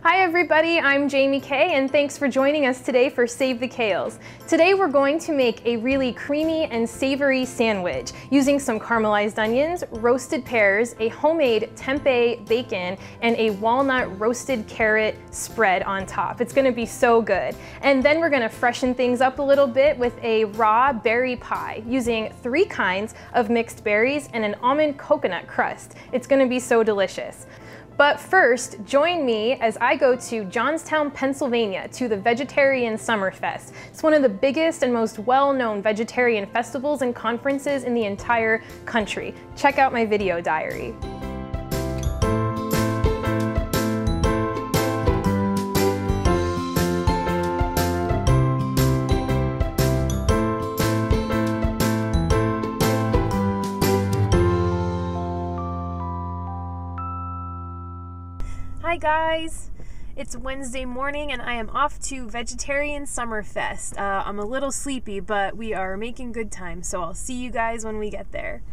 Hi everybody, I'm Jaime K and thanks for joining us today for Save the Kales. Today we're going to make a really creamy and savory sandwich using some caramelized onions, roasted pears, a homemade tempeh bacon, and a walnut roasted carrot spread on top. It's gonna be so good. And then we're gonna freshen things up a little bit with a raw berry pie using 3 kinds of mixed berries and an almond coconut crust. It's gonna be so delicious. But first, join me as I go to Johnstown, Pennsylvania to the Vegetarian Summerfest. It's one of the biggest and most well-known vegetarian festivals and conferences in the entire country. Check out my video diary. Hi guys, it's Wednesday morning and I am off to Vegetarian Summerfest. I'm a little sleepy, but we are making good time, so I'll see you guys when we get there.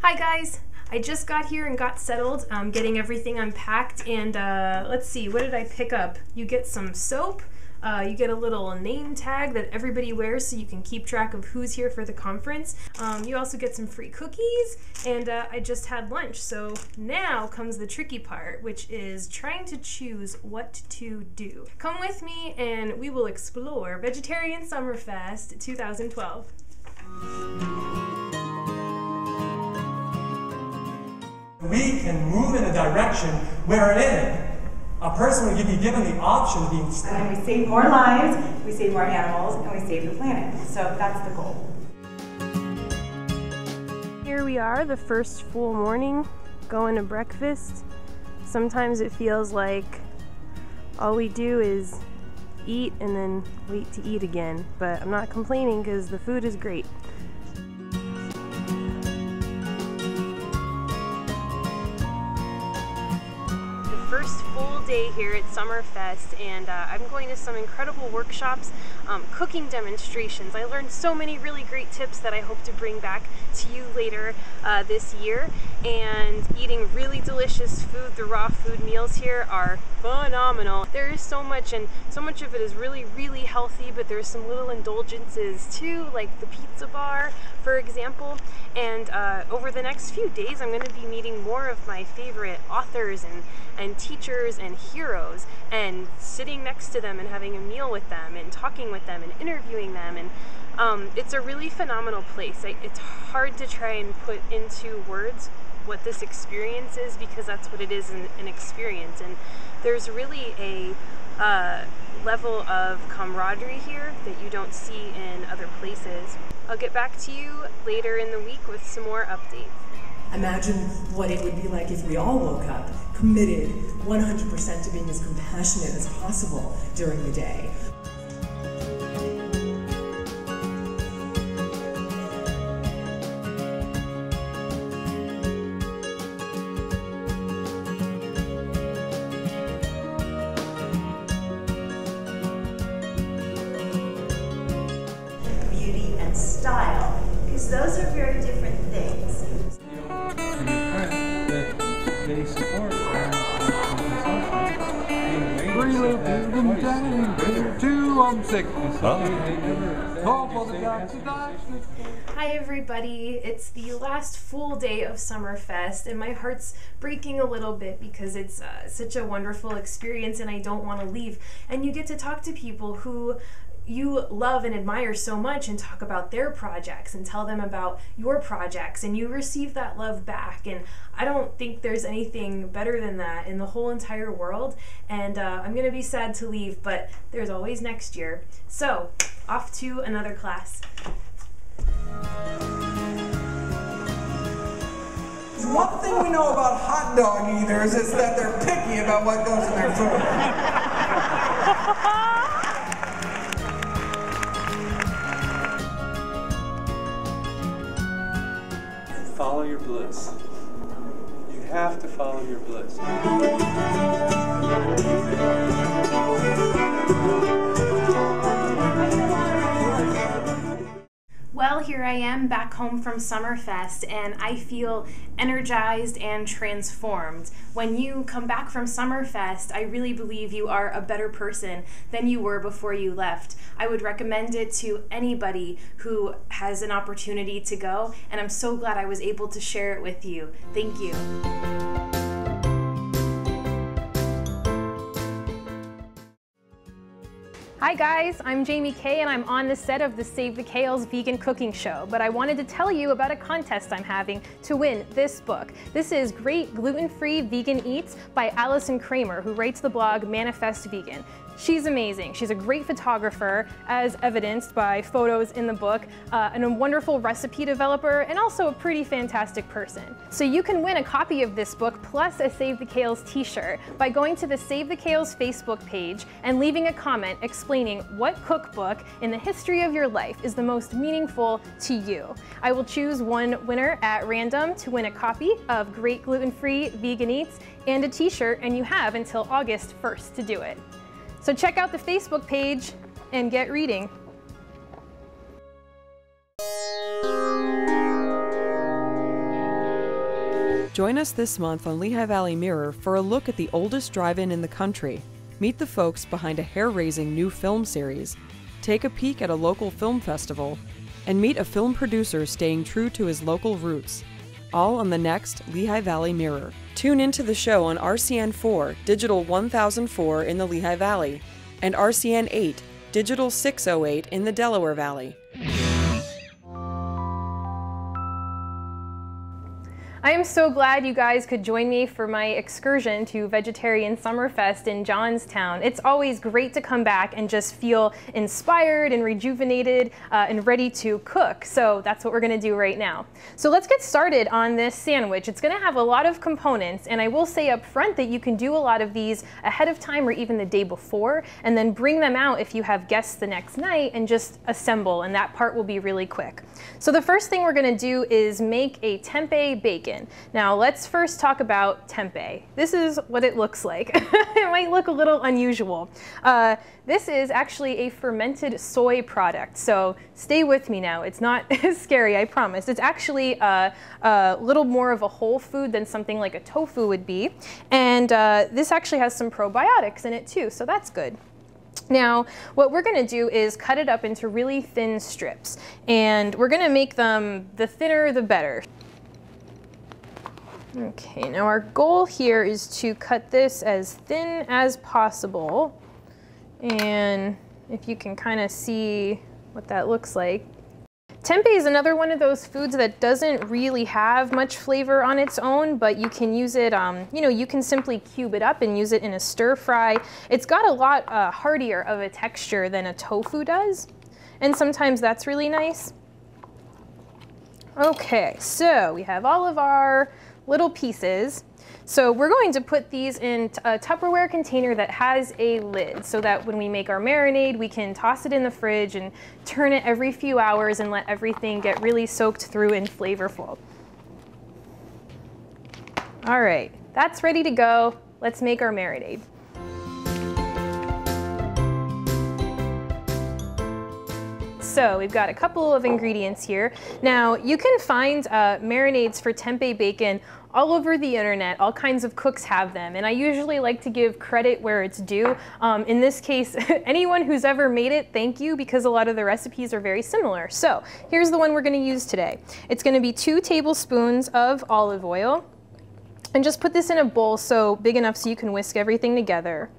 Hi guys, I just got here and got settled, getting everything unpacked, and let's see, what did I pick up? You get some soap, you get a little name tag that everybody wears so you can keep track of who's here for the conference. You also get some free cookies, and I just had lunch, so now comes the tricky part, which is trying to choose what to do. Come with me and we will explore Vegetarian Summerfest 2012. We can move in a direction wherein a person would be given the option of being stuck. And we save more lives, we save more animals, and we save the planet. So that's the goal. Here we are, the first full morning, going to breakfast. Sometimes it feels like all we do is eat and then wait to eat again. But I'm not complaining because the food is great. First full day here at Summerfest, and I'm going to some incredible workshops, cooking demonstrations. I learned so many really great tips that I hope to bring back to you later this year, and eating really delicious food. The raw food meals here are phenomenal. There is so much, and so much of it is really, really healthy, but there's some little indulgences too, like the pizza bar, for example. And over the next few days, I'm going to be meeting more of my favorite authors and teachers and heroes, and sitting next to them and having a meal with them and talking with them and interviewing them. And it's a really phenomenal place. It's hard to try and put into words what this experience is, because that's what it is, an experience. And there's really a level of camaraderie here that you don't see in other places. I'll get back to you later in the week with some more updates. Imagine what it would be like if we all woke up committed 100% to being as compassionate as possible during the day. Beauty and style, because those are very different things. They support Hi everybody, it's the last full day of Summerfest and my heart's breaking a little bit because it's such a wonderful experience and I don't want to leave. And you get to talk to people who you love and admire so much and talk about their projects and tell them about your projects, and you receive that love back. And I don't think there's anything better than that in the whole entire world. And I'm gonna be sad to leave, but there's always next year. So off to another class. One thing we know about hot dog eaters is that they're picky about what goes in their food. Follow your bliss. have to follow your bliss. Well, here I am back home from Summerfest, and I feel energized and transformed. When you come back from Summerfest, I really believe you are a better person than you were before you left. I would recommend it to anybody who has an opportunity to go, and I'm so glad I was able to share it with you. Thank you. Hi guys, I'm Jaime K and I'm on the set of the Save the Kales vegan cooking show, but I wanted to tell you about a contest I'm having to win this book. This is Great Gluten-Free Vegan Eats by Allison Kramer, who writes the blog Manifest Vegan. She's amazing. She's a great photographer, as evidenced by photos in the book, and a wonderful recipe developer, and also a pretty fantastic person. So you can win a copy of this book plus a Save the Kales t-shirt by going to the Save the Kales Facebook page and leaving a comment explaining what cookbook in the history of your life is the most meaningful to you. I will choose one winner at random to win a copy of Great Gluten-Free Vegan Eats and a t-shirt, and you have until August 1st to do it. So check out the Facebook page and get reading. Join us this month on Lehigh Valley Mirror for a look at the oldest drive-in in the country. Meet the folks behind a hair-raising new film series, take a peek at a local film festival, and meet a film producer staying true to his local roots. All on the next Lehigh Valley Mirror. Tune into the show on RCN 4, Digital 1004 in the Lehigh Valley, and RCN 8, Digital 608 in the Delaware Valley. I am so glad you guys could join me for my excursion to Vegetarian Summerfest in Johnstown. It's always great to come back and just feel inspired and rejuvenated and ready to cook. So that's what we're gonna do right now. So let's get started on this sandwich. It's gonna have a lot of components, and I will say up front that you can do a lot of these ahead of time or even the day before, and then bring them out if you have guests the next night and just assemble, and that part will be really quick. So the first thing we're gonna do is make a tempeh bacon. Now let's first talk about tempeh. This is what it looks like. It might look a little unusual. This is actually a fermented soy product, so stay with me now. It's not scary, I promise. It's actually a little more of a whole food than something like a tofu would be, and this actually has some probiotics in it too, so that's good. Now, what we're going to do is cut it up into really thin strips, and we're going to make them the thinner the better. Okay, now our goal here is to cut this as thin as possible, and if you can kind of see what that looks like. Tempeh is another one of those foods that doesn't really have much flavor on its own, but you can use it, you know, you can simply cube it up and use it in a stir fry. It's got a lot heartier of a texture than a tofu does, and sometimes that's really nice. Okay, so we have all of our little pieces. So we're going to put these in a Tupperware container that has a lid so that when we make our marinade, we can toss it in the fridge and turn it every few hours and let everything get really soaked through and flavorful. All right, that's ready to go. Let's make our marinade. So we've got a couple of ingredients here. Now you can find marinades for tempeh bacon all over the internet. All kinds of cooks have them, and I usually like to give credit where it's due. In this case, anyone who's ever made it, thank you, because a lot of the recipes are very similar. So here's the one we're going to use today. It's going to be 2 tablespoons of olive oil, and just put this in a bowl so big enough so you can whisk everything together.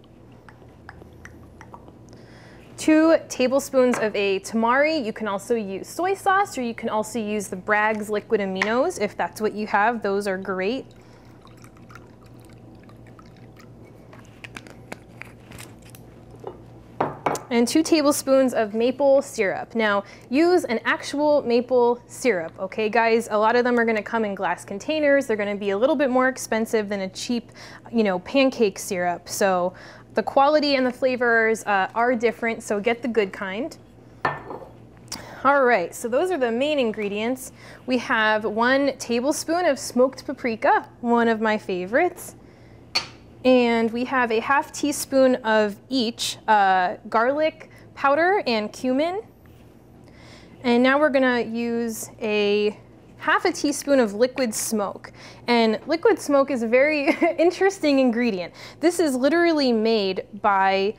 2 tablespoons of a tamari. You can also use soy sauce, or you can also use the Bragg's liquid aminos if that's what you have. Those are great. And 2 tablespoons of maple syrup. Now, use an actual maple syrup, okay guys? A lot of them are gonna come in glass containers. They're gonna be a little bit more expensive than a cheap, you know, pancake syrup. So the quality and the flavors are different, so get the good kind. All right, so those are the main ingredients. We have 1 tablespoon of smoked paprika, one of my favorites. And we have a ½ teaspoon of each garlic powder and cumin. And now we're gonna use a ½ teaspoon of liquid smoke. And liquid smoke is a very interesting ingredient. This is literally made by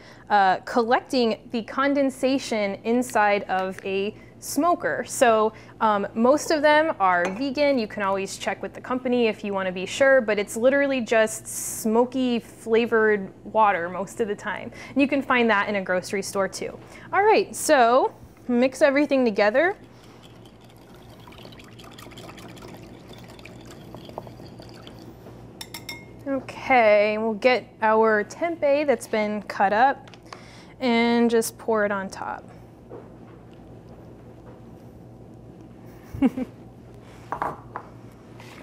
collecting the condensation inside of a smoker. So most of them are vegan. You can always check with the company if you want to be sure, but it's literally just smoky flavored water most of the time. And you can find that in a grocery store too. All right, so mix everything together. Okay, we'll get our tempeh that's been cut up and just pour it on top.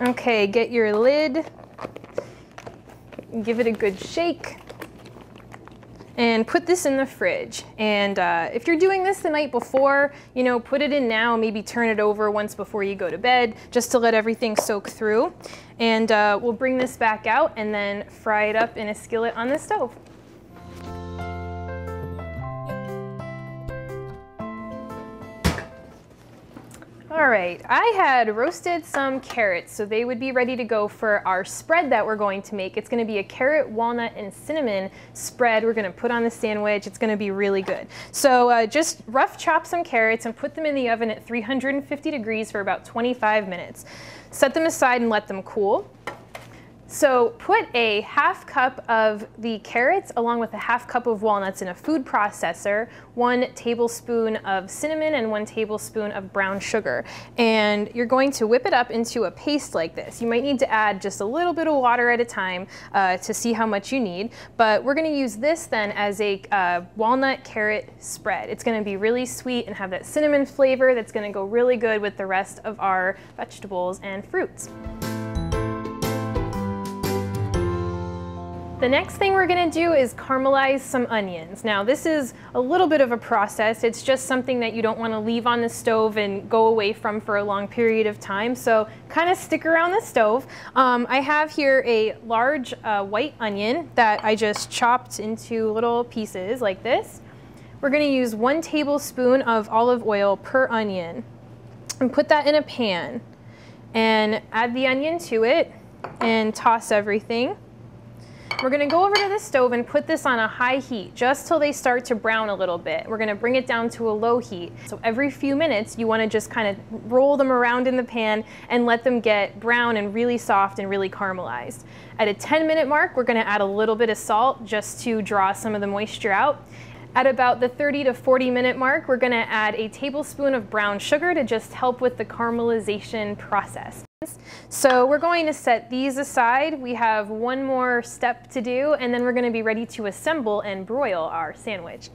Okay, get your lid, give it a good shake, and put this in the fridge. And if you're doing this the night before, you know, put it in now, maybe turn it over once before you go to bed, just to let everything soak through. And we'll bring this back out and then fry it up in a skillet on the stove. All right, I had roasted some carrots, so they would be ready to go for our spread that we're going to make. It's gonna be a carrot, walnut, and cinnamon spread we're gonna put on the sandwich. It's gonna be really good. So just rough chop some carrots and put them in the oven at 350 degrees for about 25 minutes. Set them aside and let them cool. So put a ½ cup of the carrots along with a ½ cup of walnuts in a food processor, 1 tablespoon of cinnamon and 1 tablespoon of brown sugar. And you're going to whip it up into a paste like this. You might need to add just a little bit of water at a time to see how much you need, but we're gonna use this then as a walnut carrot spread. It's gonna be really sweet and have that cinnamon flavor that's gonna go really good with the rest of our vegetables and fruits. The next thing we're gonna do is caramelize some onions. Now this is a little bit of a process. It's just something that you don't wanna leave on the stove and go away from for a long period of time. So kind of stick around the stove. I have here a large white onion that I just chopped into little pieces like this. We're gonna use 1 tablespoon of olive oil per onion and put that in a pan and add the onion to it and toss everything. We're gonna go over to the stove and put this on a high heat just till they start to brown a little bit. We're gonna bring it down to a low heat. So every few minutes, you wanna just kind of roll them around in the pan and let them get brown and really soft and really caramelized. At a 10-minute mark, we're gonna add a little bit of salt just to draw some of the moisture out. At about the 30 to 40-minute mark, we're gonna add a tablespoon of brown sugar to just help with the caramelization process. So we're going to set these aside. We have one more step to do, and then we're going to be ready to assemble and broil our sandwich.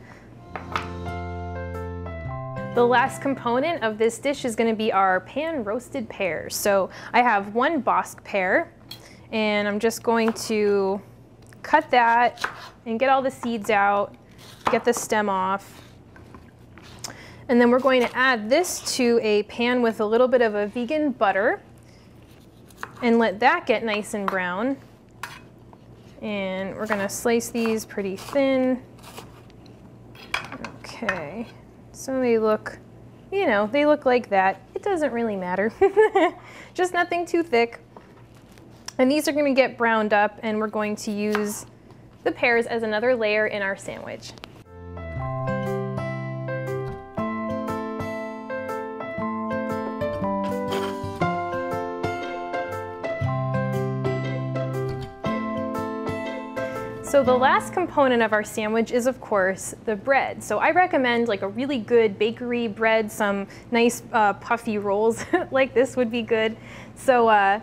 The last component of this dish is going to be our pan-roasted pears. So I have 1 Bosc pear, and I'm just going to cut that and get all the seeds out, get the stem off. And then we're going to add this to a pan with a little bit of a vegan butter and let that get nice and brown. And we're gonna slice these pretty thin. Okay, so they look, you know, they look like that. It doesn't really matter. Just nothing too thick. And these are gonna get browned up, and we're going to use the pears as another layer in our sandwich. So the last component of our sandwich is, of course, the bread. So I recommend like a really good bakery bread, some nice puffy rolls like this would be good. So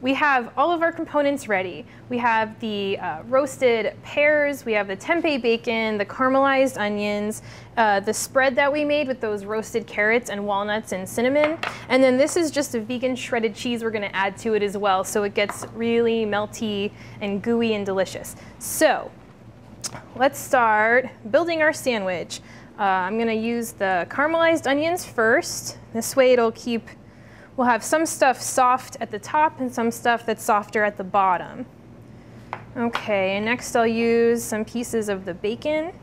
we have all of our components ready. We have the roasted pears, we have the tempeh bacon, the caramelized onions, the spread that we made with those roasted carrots and walnuts and cinnamon. And then this is just a vegan shredded cheese we're gonna add to it as well, so it gets really melty and gooey and delicious. So let's start building our sandwich. I'm gonna use the caramelized onions first. This way we'll have some stuff soft at the top and some stuff that's softer at the bottom. Okay, and next I'll use some pieces of the bacon.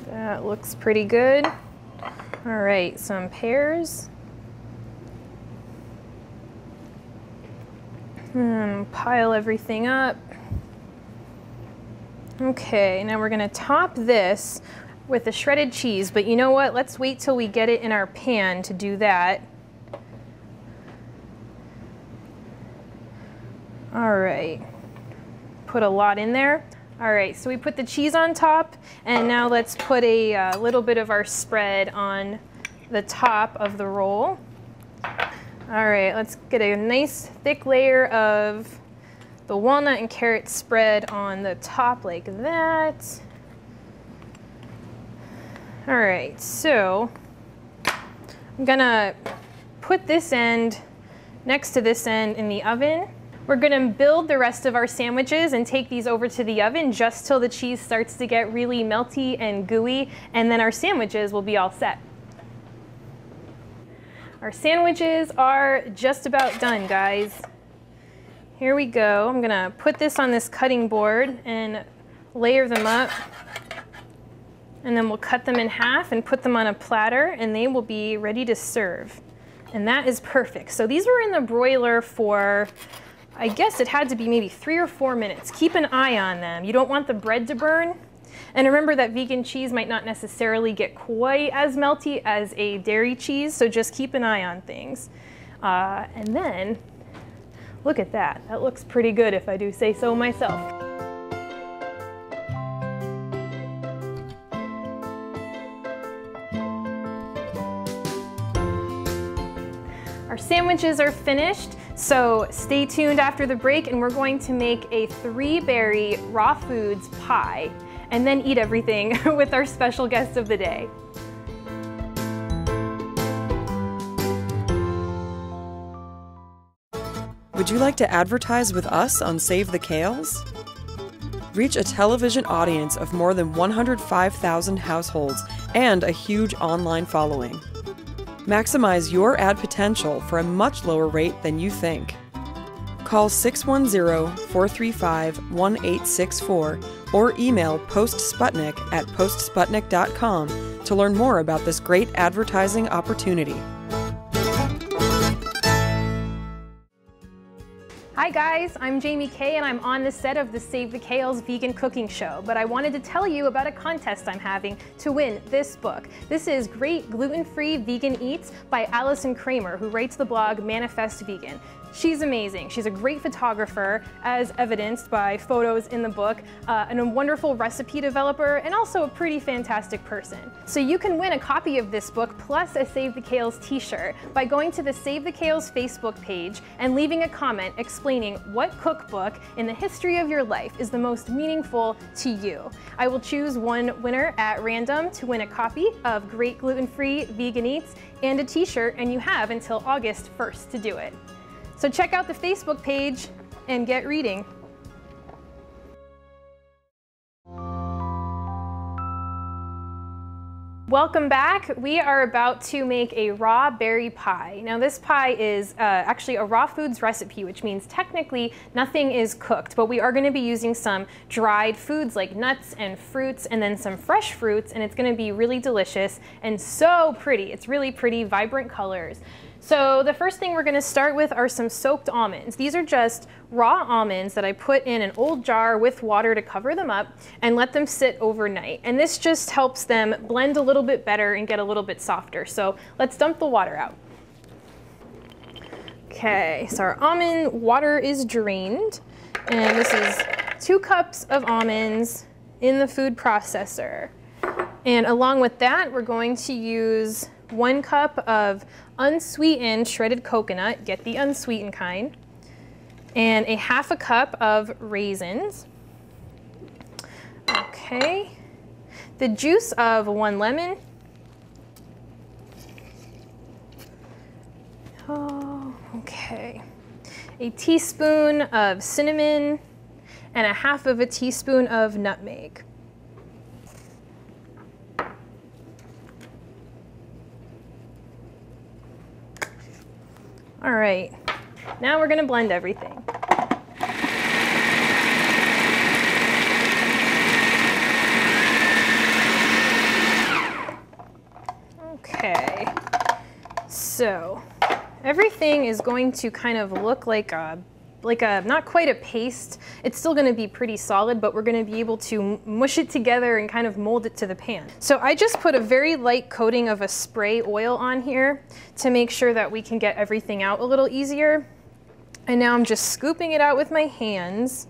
That looks pretty good. All right, some pears. Pile everything up. Okay, now we're gonna top this with the shredded cheese, but you know what? Let's wait till we get it in our pan to do that. All right, put a lot in there. All right, so we put the cheese on top, and now let's put a little bit of our spread on the top of the roll. All right, let's get a nice thick layer of the walnut and carrot spread on the top like that. All right, so I'm gonna put this end next to this end in the oven. We're gonna build the rest of our sandwiches and take these over to the oven just till the cheese starts to get really melty and gooey, and then our sandwiches will be all set. Our sandwiches are just about done, guys. Here we go. I'm gonna put this on this cutting board and layer them up. And then we'll cut them in half and put them on a platter, and they will be ready to serve. And that is perfect. So these were in the broiler for, I guess it had to be maybe 3 or 4 minutes. Keep an eye on them. You don't want the bread to burn. And remember that vegan cheese might not necessarily get quite as melty as a dairy cheese, so just keep an eye on things. And then, look at that. That looks pretty good if I do say so myself. Our sandwiches are finished, so stay tuned after the break, and we're going to make a 3-berry raw foods pie and then eat everything with our special guest of the day. Would you like to advertise with us on Save the Kales? Reach a television audience of more than 105,000 households and a huge online following. Maximize your ad potential for a much lower rate than you think. Call 610-435-1864 or email postsputnik@postsputnik.com to learn more about this great advertising opportunity. Hi guys, I'm Jaime K, and I'm on the set of the Save the Kales vegan cooking show, but I wanted to tell you about a contest I'm having to win this book. This is Great Gluten-Free Vegan Eats by Allison Kramer, who writes the blog Manifest Vegan. She's amazing. She's a great photographer, as evidenced by photos in the book, and a wonderful recipe developer, and also a pretty fantastic person. So you can win a copy of this book plus a Save the Kales t-shirt by going to the Save the Kales Facebook page and leaving a comment explaining what cookbook in the history of your life is the most meaningful to you. I will choose one winner at random to win a copy of Great Gluten-Free Vegan Eats and a t-shirt, and you have until August 1st to do it. So check out the Facebook page and get reading. Welcome back. We are about to make a raw berry pie. Now this pie is actually a raw foods recipe, which means technically nothing is cooked, but we are going to be using some dried foods like nuts and fruits and then some fresh fruits, and it's going to be really delicious and so pretty. It's really pretty, vibrant colors. So the first thing we're going to start with are some soaked almonds. These are just raw almonds that I put in an old jar with water to cover them up and let them sit overnight. And this just helps them blend a little bit better and get a little bit softer. So let's dump the water out. Okay, so our almond water is drained. And this is 2 cups of almonds in the food processor. And along with that, we're going to use 1 cup of unsweetened shredded coconut, get the unsweetened kind, and a 1/2 cup of raisins. Okay, the juice of 1 lemon. Oh, okay. a teaspoon of cinnamon, and 1/2 of a teaspoon of nutmeg. All right, now we're gonna blend everything. Okay, so everything is going to kind of look like a, not quite a paste. It's still gonna be pretty solid, but we're gonna be able to mush it together and kind of mold it to the pan. So I just put a very light coating of a spray oil on here to make sure that we can get everything out a little easier. And now I'm just scooping it out with my hands,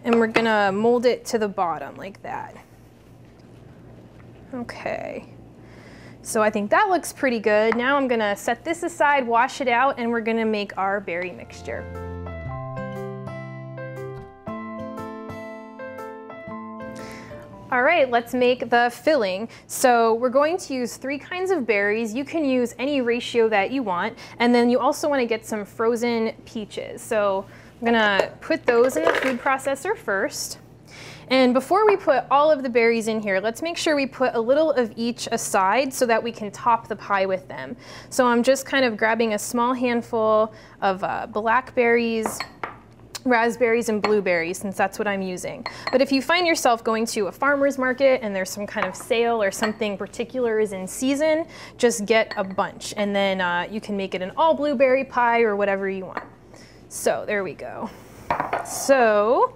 and we're gonna mold it to the bottom like that. Okay. So I think that looks pretty good. Now I'm gonna set this aside, wash it out, and we're gonna make our berry mixture. All right, let's make the filling. So we're going to use 3 kinds of berries. You can use any ratio that you want. And then you also want to get some frozen peaches. So I'm gonna put those in the food processor first. And before we put all of the berries in here, let's make sure we put a little of each aside so that we can top the pie with them. So I'm just kind of grabbing a small handful of blackberries, raspberries, and blueberries, since that's what I'm using. But if you find yourself going to a farmer's market and there's some kind of sale or something particular is in season, just get a bunch, and then you can make it an all blueberry pie or whatever you want. So there we go. So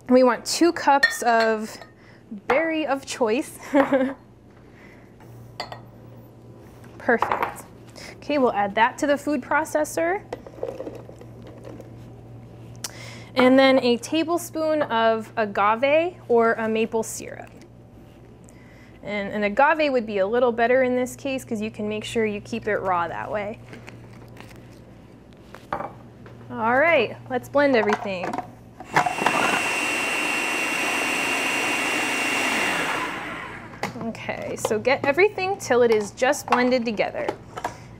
we want 2 cups of berry of choice. Perfect. Okay, we'll add that to the food processor. And then a tablespoon of agave or a maple syrup. And an agave would be a little better in this case because you can make sure you keep it raw that way. All right, let's blend everything. Okay, so get everything till it is just blended together.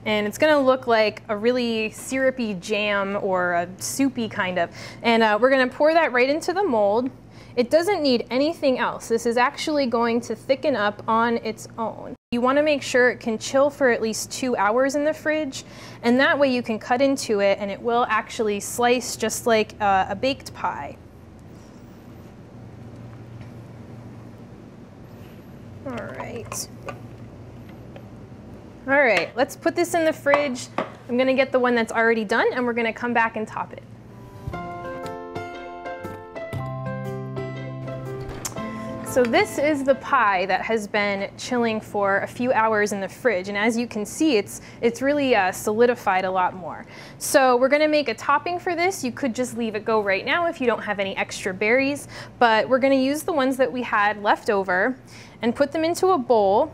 And it's gonna look like a really syrupy jam or a soupy kind of. And we're gonna pour that right into the mold. It doesn't need anything else. This is actually going to thicken up on its own. You wanna make sure it can chill for at least 2 hours in the fridge, and that way you can cut into it and it will actually slice just like a baked pie. All right. All right, let's put this in the fridge. I'm gonna get the one that's already done and we're gonna come back and top it. So this is the pie that has been chilling for a few hours in the fridge, and as you can see, it's really solidified a lot more. So we're gonna make a topping for this. You could just leave it go right now if you don't have any extra berries, but we're gonna use the ones that we had left over and put them into a bowl,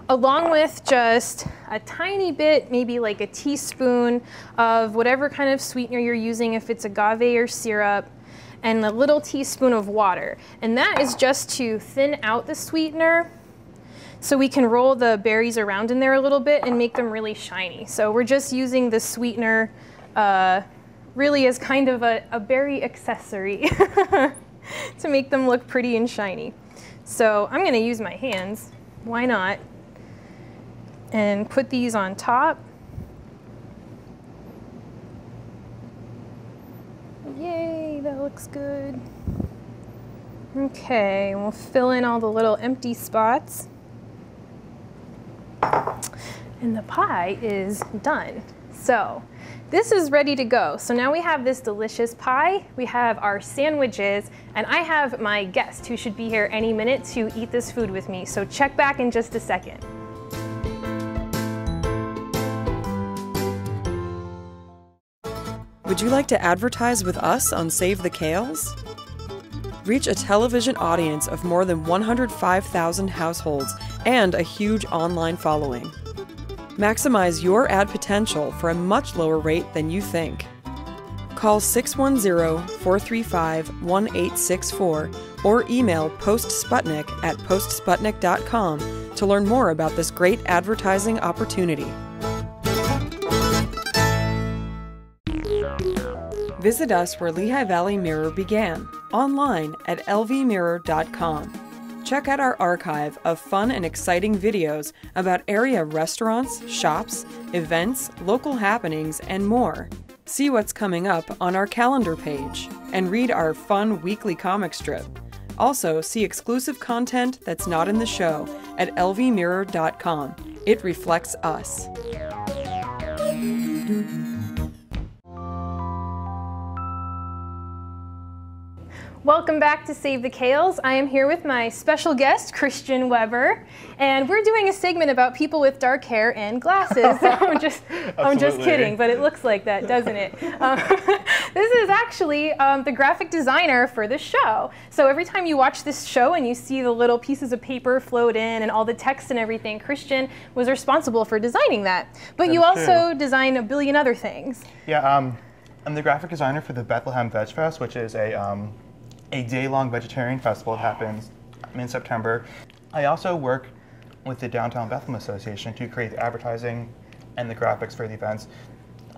along with just a tiny bit, maybe like a teaspoon of whatever kind of sweetener you're using, if it's agave or syrup, and a little teaspoon of water. And that is just to thin out the sweetener so we can roll the berries around in there a little bit and make them really shiny. So we're just using the sweetener really as kind of a berry accessory to make them look pretty and shiny. So I'm gonna use my hands, why not? And put these on top. Yay, that looks good. Okay, we'll fill in all the little empty spots. And the pie is done. So this is ready to go. So now we have this delicious pie, we have our sandwiches, and I have my guest who should be here any minute to eat this food with me. So check back in just a second. Would you like to advertise with us on Save the Kales? Reach a television audience of more than 105,000 households and a huge online following. Maximize your ad potential for a much lower rate than you think. Call 610-435-1864 or email postsputnik@postsputnik.com to learn more about this great advertising opportunity. Visit us where Lehigh Valley Mirror began, online at lvmirror.com. Check out our archive of fun and exciting videos about area restaurants, shops, events, local happenings, and more. See what's coming up on our calendar page, and read our fun weekly comic strip. Also, see exclusive content that's not in the show at lvmirror.com. It reflects us. Welcome back to Save the Kales. I am here with my special guest, Christian Weber, and we're doing a segment about people with dark hair and glasses. I'm just kidding, but it looks like that, doesn't it? This is actually the graphic designer for the show. So every time you watch this show and you see the little pieces of paper float in and all the text and everything, Christian was responsible for designing that. But you also design a billion other things. Yeah, I'm the graphic designer for the Bethlehem Veg Fest, which is a day-long vegetarian festival that happens in September. I also work with the Downtown Bethlehem Association to create the advertising and the graphics for the events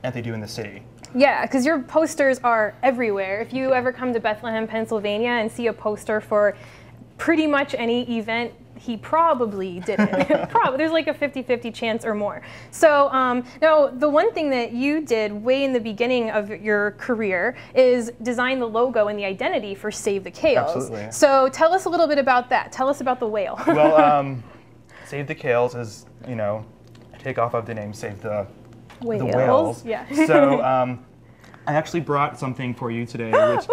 that they do in the city. Yeah, because your posters are everywhere. If you ever come to Bethlehem, Pennsylvania and see a poster for pretty much any event, he probably did it. There's like a 50-50 chance or more. So now the one thing that you did way in the beginning of your career is design the logo and the identity for Save the Kales. Absolutely. So tell us a little bit about that. Tell us about the whale. Well, Save the Kales is, you know, a takeoff of the name Save the Whales. Yeah. So I actually brought something for you today, which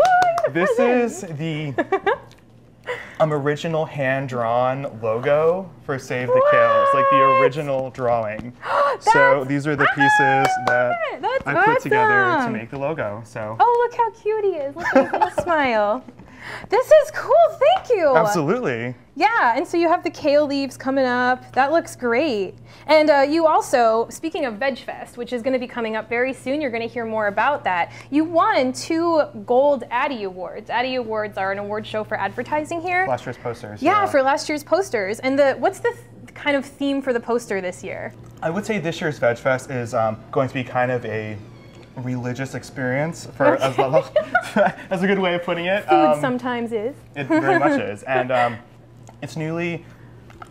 this is the original hand-drawn logo for Save the Kales, like the original drawing. So these are the pieces that I put together to make the logo. So. Oh, look how cute he is. Look at his little smile. This is cool, thank you. Absolutely. Yeah, and so you have the kale leaves coming up. That looks great. And you also, speaking of Veg Fest, which is going to be coming up very soon, you're going to hear more about that. You won 2 gold Addy Awards. Addy Awards are an award show for advertising here. Last year's posters. Yeah, for last year's posters. And what's the kind of theme for the poster this year? I would say this year's Veg Fest is going to be kind of a religious experience, for as well as a good way of putting it. Food sometimes is. It very much is, and it's newly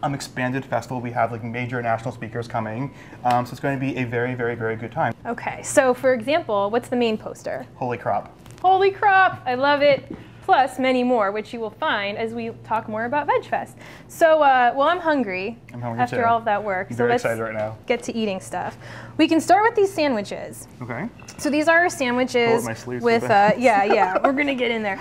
expanded festival. We have like major national speakers coming, so it's going to be a very, very, very good time. Okay, so for example, what's the main poster? Holy crop! Holy crop! I love it. Plus many more, which you will find as we talk more about Veg Fest. So, well, I'm hungry. I'm hungry after too. all of that work. I'm so very let's excited right now. Get to eating stuff. We can start with these sandwiches. Okay. So these are our sandwiches my sleeves with, yeah, we're gonna get in there.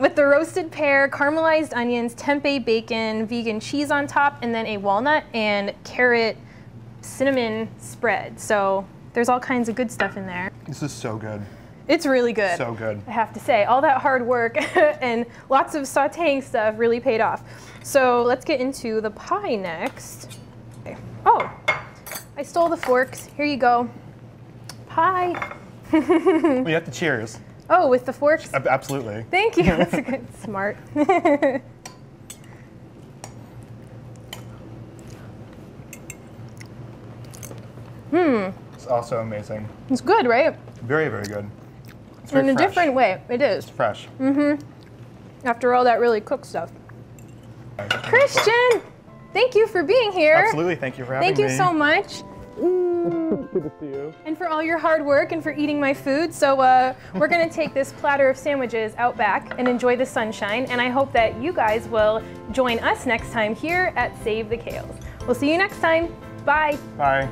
With the roasted pear, caramelized onions, tempeh bacon, vegan cheese on top, and then a walnut and carrot cinnamon spread. So there's all kinds of good stuff in there. This is so good. It's really good. So good. I have to say, all that hard work and lots of sauteing stuff really paid off. So let's get into the pie next. Okay. Oh, I stole the forks. Here you go. Pie. We have to cheers. Oh, with the forks? Absolutely. Thank you. That's a good, smart. It's also amazing. It's good, right? Very, very good. It's very In a fresh. different way, it is. It's fresh. After all that really cooked stuff. Christian, thank you for being here. Absolutely. Thank you for having me. Thank you so much. Good to see you. And for all your hard work and for eating my food. So we're gonna take this platter of sandwiches out back and enjoy the sunshine. And I hope that you guys will join us next time here at Save the Kales. We'll see you next time. Bye. Bye.